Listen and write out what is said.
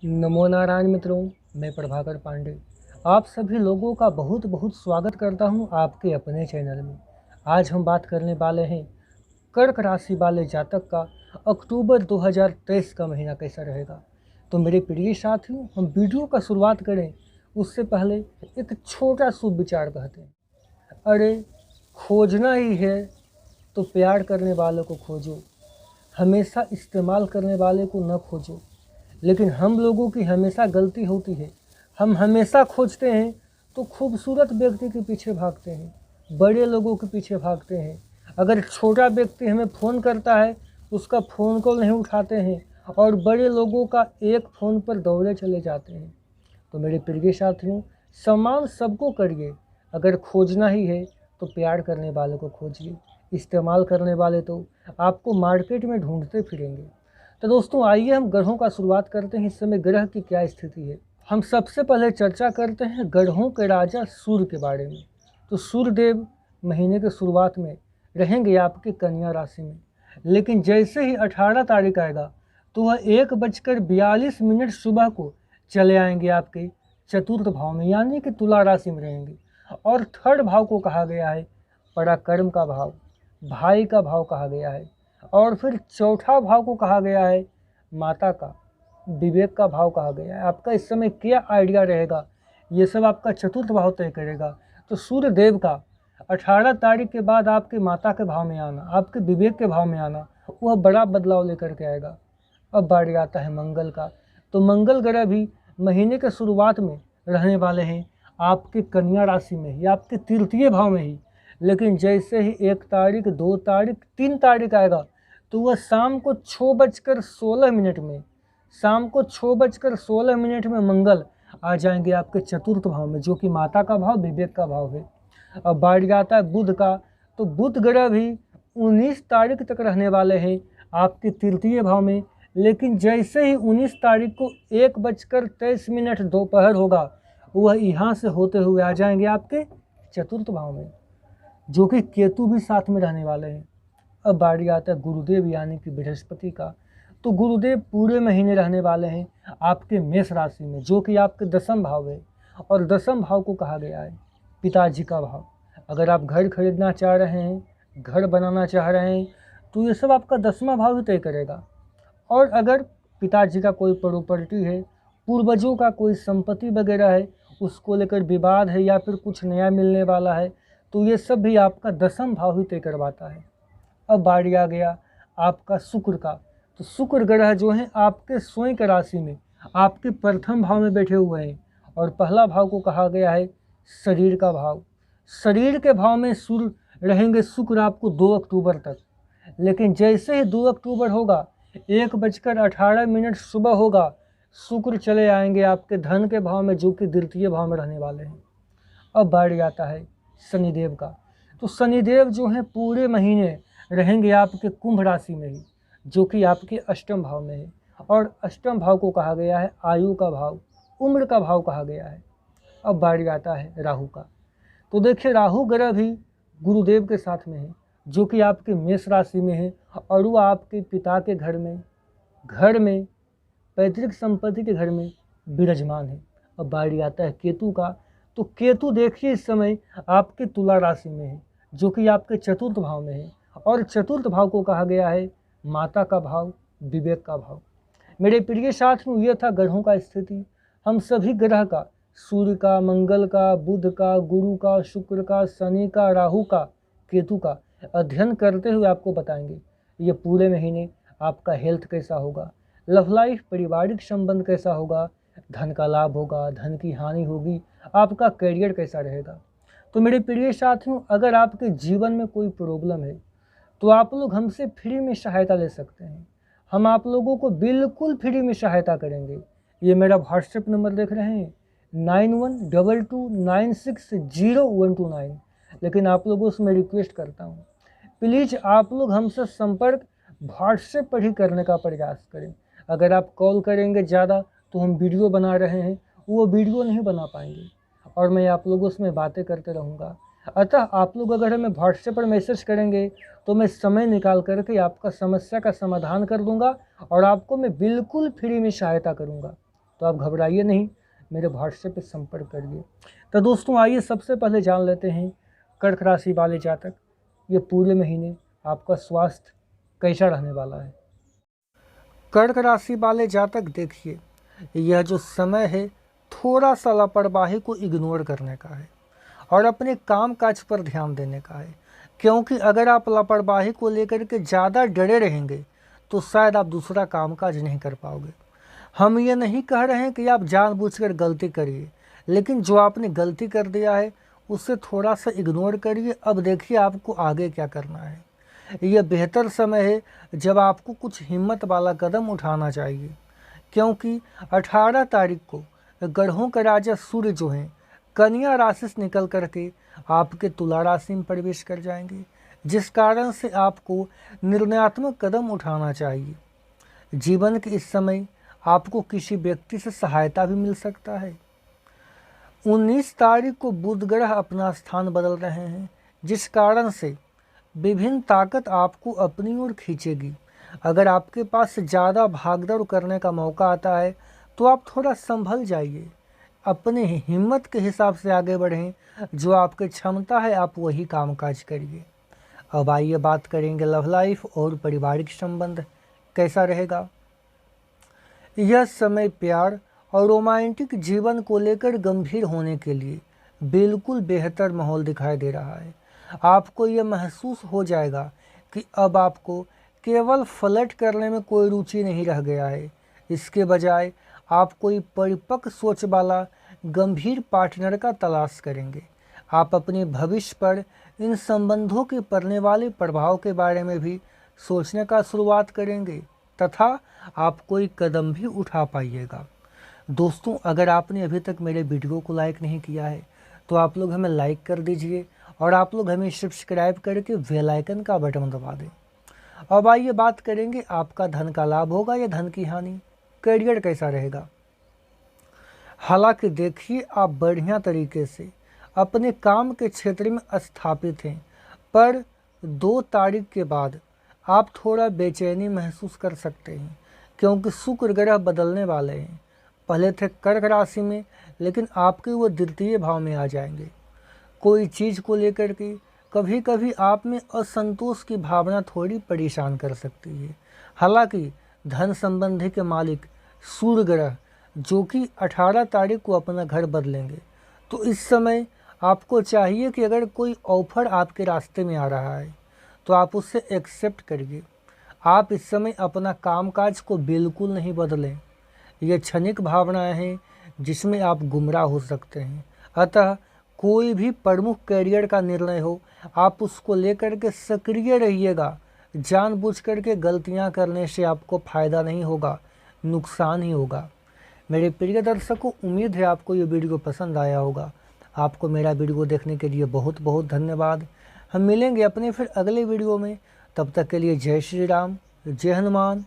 नमो नारायण मित्रों, मैं प्रभाकर पांडे आप सभी लोगों का बहुत बहुत स्वागत करता हूं आपके अपने चैनल में। आज हम बात करने वाले हैं कर्क राशि वाले जातक का अक्टूबर 2023 का महीना कैसा रहेगा। तो मेरे प्रिय साथियों, हम वीडियो का शुरुआत करें उससे पहले एक छोटा शुभ विचार कहते हैं। अरे खोजना ही है तो प्यार करने वालों को खोजो, हमेशा इस्तेमाल करने वाले को न खोजो। लेकिन हम लोगों की हमेशा गलती होती है, हम हमेशा खोजते हैं तो खूबसूरत व्यक्ति के पीछे भागते हैं, बड़े लोगों के पीछे भागते हैं। अगर छोटा व्यक्ति हमें फ़ोन करता है उसका फ़ोन कॉल नहीं उठाते हैं और बड़े लोगों का एक फ़ोन पर दौड़े चले जाते हैं। तो मेरे प्रिय साथियों, सम्मान सबको करिए, अगर खोजना ही है तो प्यार करने वाले को खोजिए, इस्तेमाल करने वाले तो आपको मार्केट में ढूंढते फिरेंगे। तो दोस्तों आइए हम ग्रहों का शुरुआत करते हैं। इस समय ग्रह की क्या स्थिति है, हम सबसे पहले चर्चा करते हैं ग्रहों के राजा सूर्य के बारे में। तो सूर्य देव महीने के शुरुआत में रहेंगे आपकी कन्या राशि में, लेकिन जैसे ही 18 तारीख आएगा तो वह 1:42 सुबह को चले आएंगे आपके चतुर्थ भाव में, यानी कि तुला राशि में रहेंगे। और थर्ड भाव को कहा गया है पराक्रम का भाव, भाई का भाव कहा गया है। और फिर चौथा भाव को कहा गया है माता का, विवेक का भाव कहा गया है। आपका इस समय क्या आइडिया रहेगा ये सब आपका चतुर्थ भाव तय करेगा। तो सूर्य देव का 18 तारीख के बाद आपके माता के भाव में आना, आपके विवेक के भाव में आना, वह बड़ा बदलाव लेकर के आएगा। अब बारी आता है मंगल का। तो मंगल ग्रह भी महीने के शुरुआत में रहने वाले हैं आपके कन्या राशि में ही, आपके तृतीय भाव में ही। लेकिन जैसे ही 1 तारीख, 2 तारीख, 3 तारीख आएगा तो वह शाम को 6:16 में, शाम को 6:16 में मंगल आ जाएंगे आपके चतुर्थ भाव में, जो कि माता का भाव, विवेक का भाव है। अब बारी आता है बुध का। तो बुध ग्रह भी 19 तारीख तक रहने वाले हैं आपके तृतीय भाव में। लेकिन जैसे ही 19 तारीख को 1:23 दोपहर होगा, वह यहाँ से होते हुए आ जाएंगे आपके चतुर्थ भाव में, जो कि केतु भी साथ में रहने वाले हैं। अब बारी आता है गुरुदेव यानी कि बृहस्पति का। तो गुरुदेव पूरे महीने रहने वाले हैं आपके मेष राशि में, जो कि आपके दसम भाव है। और दसम भाव को कहा गया है पिताजी का भाव। अगर आप घर खरीदना चाह रहे हैं, घर बनाना चाह रहे हैं, तो ये सब आपका 10वां भाव ही तय करेगा। और अगर पिताजी का कोई प्रॉपर्टी है, पूर्वजों का कोई संपत्ति वगैरह है, उसको लेकर विवाद है या फिर कुछ नया मिलने वाला है, तो ये सब भी आपका 10वां भाव ही तय करवाता है। अब बारी आ गया आपका शुक्र का। तो शुक्र ग्रह जो है आपके स्वयं के राशि में, आपके प्रथम भाव में बैठे हुए हैं। और पहला भाव को कहा गया है शरीर का भाव। शरीर के भाव में सूर्य रहेंगे शुक्र आपको 2 अक्टूबर तक। लेकिन जैसे ही 2 अक्टूबर होगा, 1:18 सुबह होगा, शुक्र चले आएंगे आपके धन के भाव में, जो कि द्वितीय भाव में रहने वाले हैं। अब बारी आता है शनिदेव का। तो शनिदेव जो है पूरे महीने रहेंगे आपके कुंभ राशि में ही, जो कि आपके अष्टम भाव में है। और अष्टम भाव को कहा गया है आयु का भाव, उम्र का भाव कहा गया है। अब बारी आता है राहु का। तो देखिए राहु ग्रह भी गुरुदेव के साथ में है, जो कि आपके मेष राशि में है। और वो आपके पिता के घर में पैतृक संपत्ति के घर में विराजमान है। अब बारी आता है केतु का। तो केतु देखिए इस समय आपके तुला राशि में है, जो कि आपके चतुर्थ भाव में है। और चतुर्थ भाव को कहा गया है माता का भाव, विवेक का भाव। मेरे प्रिय साथियों, ये था ग्रहों का स्थिति। हम सभी ग्रह का, सूर्य का, मंगल का, बुध का, गुरु का, शुक्र का, शनि का, राहु का, केतु का अध्ययन करते हुए आपको बताएंगे ये पूरे महीने आपका हेल्थ कैसा होगा, लव लाइफ, पारिवारिक संबंध कैसा होगा, धन का लाभ होगा, धन की हानि होगी, आपका करियर कैसा रहेगा। तो मेरे प्रिय साथियों, अगर आपके जीवन में कोई प्रॉब्लम है तो आप लोग हमसे फ्री में सहायता ले सकते हैं। हम आप लोगों को बिल्कुल फ्री में सहायता करेंगे। ये मेरा व्हाट्सएप नंबर देख रहे हैं 9122960129। लेकिन आप लोगों से मैं रिक्वेस्ट करता हूँ, प्लीज़ आप लोग हमसे संपर्क व्हाट्सएप पर ही करने का प्रयास करें। अगर आप कॉल करेंगे ज़्यादा तो हम वीडियो बना रहे हैं, वो वीडियो नहीं बना पाएंगे और मैं आप लोगों से बातें करते रहूँगा। अतः आप लोग अगर हमें व्हाट्सएप पर मैसेज करेंगे तो मैं समय निकाल करके आपका समस्या का समाधान कर दूंगा और आपको मैं बिल्कुल फ्री में सहायता करूंगा। तो आप घबराइए नहीं, मेरे व्हाट्सएप पे संपर्क करिए। तो दोस्तों आइए सबसे पहले जान लेते हैं कर्क राशि वाले जातक ये पूरे महीने आपका स्वास्थ्य कैसा रहने वाला है। कर्क राशि वाले जातक देखिए, यह जो समय है थोड़ा सा लापरवाही को इग्नोर करने का है और अपने काम काज पर ध्यान देने का है, क्योंकि अगर आप लापरवाही को लेकर के ज़्यादा डरे रहेंगे तो शायद आप दूसरा काम काज नहीं कर पाओगे। हम ये नहीं कह रहे हैं कि आप जानबूझकर गलती करिए, लेकिन जो आपने गलती कर दिया है उससे थोड़ा सा इग्नोर करिए। अब देखिए आपको आगे क्या करना है। यह बेहतर समय है जब आपको कुछ हिम्मत वाला कदम उठाना चाहिए, क्योंकि 18 तारीख को ग्रहों का राजा सूर्य जो हैं कन्या राशि से निकल करके आपके तुला राशि में प्रवेश कर जाएंगे, जिस कारण से आपको निर्णयात्मक कदम उठाना चाहिए। जीवन के इस समय आपको किसी व्यक्ति से सहायता भी मिल सकता है। 19 तारीख को बुध ग्रह अपना स्थान बदल रहे हैं, जिस कारण से विभिन्न ताकत आपको अपनी ओर खींचेगी। अगर आपके पास ज़्यादा भागदौड़ करने का मौका आता है तो आप थोड़ा संभल जाइए, अपने हिम्मत के हिसाब से आगे बढ़ें। जो आपकी क्षमता है आप वही कामकाज करिए। अब आइए बात करेंगे लव लाइफ और पारिवारिक संबंध कैसा रहेगा। यह समय प्यार और रोमांटिक जीवन को लेकर गंभीर होने के लिए बिल्कुल बेहतर माहौल दिखाई दे रहा है। आपको यह महसूस हो जाएगा कि अब आपको केवल फ्लर्ट करने में कोई रुचि नहीं रह गया है। इसके बजाय आप कोई परिपक्व सोच वाला गंभीर पार्टनर का तलाश करेंगे। आप अपने भविष्य पर इन संबंधों के पड़ने वाले प्रभाव के बारे में भी सोचने का शुरुआत करेंगे तथा आप कोई कदम भी उठा पाइएगा। दोस्तों अगर आपने अभी तक मेरे वीडियो को लाइक नहीं किया है तो आप लोग हमें लाइक कर दीजिए और आप लोग हमें सब्सक्राइब करके बेल आइकन का बटन दबा दें। अब आइए बात करेंगे आपका धन का लाभ होगा या धन की हानि, करियर कैसा रहेगा। हालांकि देखिए आप बढ़िया तरीके से अपने काम के क्षेत्र में स्थापित हैं, पर 2 तारीख के बाद आप थोड़ा बेचैनी महसूस कर सकते हैं, क्योंकि शुक्र ग्रह बदलने वाले हैं। पहले थे कर्क राशि में, लेकिन आपके वो द्वितीय भाव में आ जाएंगे। कोई चीज़ को लेकर के कभी कभी आप में असंतोष की भावना थोड़ी परेशान कर सकती है। हालांकि धन संबंधी के मालिक सूर्य ग्रह जो कि 18 तारीख को अपना घर बदलेंगे, तो इस समय आपको चाहिए कि अगर कोई ऑफर आपके रास्ते में आ रहा है तो आप उसे एक्सेप्ट करिए। आप इस समय अपना कामकाज को बिल्कुल नहीं बदलें। ये क्षणिक भावनाएं हैं जिसमें आप गुमराह हो सकते हैं। अतः कोई भी प्रमुख करियर का निर्णय हो आप उसको लेकर के सक्रिय रहिएगा। जानबूझ करके गलतियां करने से आपको फ़ायदा नहीं होगा, नुकसान ही होगा। मेरे प्रिय दर्शकों, उम्मीद है आपको ये वीडियो पसंद आया होगा। आपको मेरा वीडियो देखने के लिए बहुत बहुत धन्यवाद। हम मिलेंगे अपने फिर अगले वीडियो में। तब तक के लिए जय श्री राम, जय हनुमान।